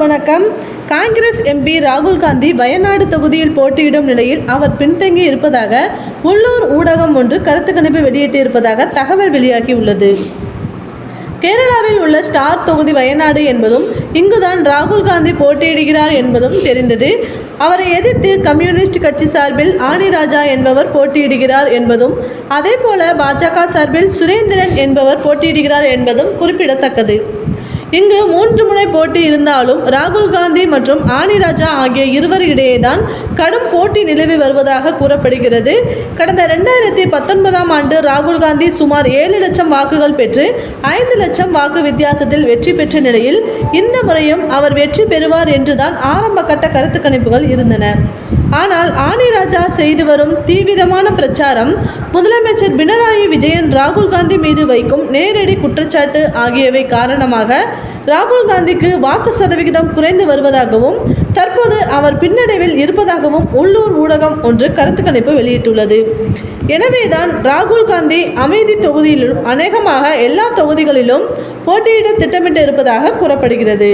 வணக்கம். காங்கிரஸ் எம்பி ராகுல் காந்தி வயநாடு தொகுதியில் போட்டியிடும் நிலையில் அவர் பின்தங்கி இருப்பதாக உள்ளூர் ஊடகம் ஒன்று கருத்து கணிப்பு வெளியிட்டிருப்பதாக தகவல் வெளியாகியுள்ளது. கேரளாவில் உள்ள ஸ்டார் தொகுதி வயநாடு என்பதும் இங்குதான் ராகுல் காந்தி போட்டியிடுகிறார் என்பதும் தெரிந்தது. அவரை எதிர்த்து கம்யூனிஸ்ட் கட்சி சார்பில் ஆனி ராஜா என்பவர் போட்டியிடுகிறார் என்பதும், அதேபோல பாஜக சார்பில் சுரேந்திரன் என்பவர் போட்டியிடுகிறார் என்பதும் குறிப்பிடத்தக்கது. இங்கு 3 முனை போட்டி இருந்தாலும் ராகுல் காந்தி மற்றும் ஆனி ராஜா ஆகிய இருவர் இடையேதான் கடும் போட்டி நிலவி வருவதாக கூறப்படுகிறது. கடந்த 2019ஆம் ஆண்டு ராகுல் காந்தி சுமார் 7 லட்சம் வாக்குகள் பெற்று 5 லட்சம் வாக்கு வித்தியாசத்தில் வெற்றி பெற்ற நிலையில் இந்த முறையும் அவர் வெற்றி பெறுவார் என்றுதான் ஆரம்ப கட்ட கருத்து கணிப்புகள் இருந்தன. ஆனால் ஆனி ராஜா செய்து வரும் தீவிரமான பிரச்சாரம், முதலமைச்சர் பினராயி விஜயன் ராகுல் காந்தி மீது வைக்கும் நேரடி குற்றச்சாட்டு ஆகியவை காரணமாக ராகுல் காந்திக்கு வாக்கு சதவிகிதம் குறைந்து வருவதாகவும் தற்போது அவர் பின்னடைவில் இருப்பதாகவும் உள்ளூர் ஊடகம் ஒன்று கருத்து கணிப்பு வெளியிட்டுள்ளது. எனவேதான் ராகுல் காந்தி அமேதி தொகுதியிலும் அநேகமாக எல்லா தொகுதிகளிலும் போட்டியிட திட்டமிட்டு இருப்பதாக கூறப்படுகிறது.